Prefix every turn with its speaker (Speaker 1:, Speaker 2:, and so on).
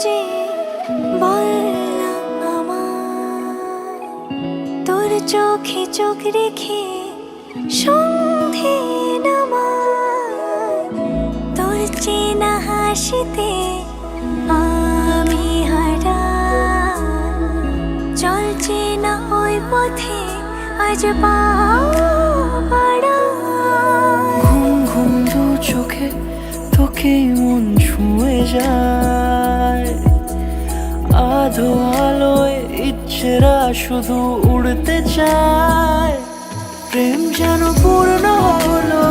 Speaker 1: যে বললাম আমায়, তোর চোখে চোখ রেখে সন্ধে নামায়, তোর চেনা হাসিতে আমি হারাই। চল চেনা ওই পথে আজ পা বাড়াই।
Speaker 2: ঘুম ঘুম দু চোখে তোকে মন ছুঁয়ে যায়, আধো আলোয় ইচ্ছেরা শুধু উড়তে চায়। প্রেম যেন পূর্ণ হলো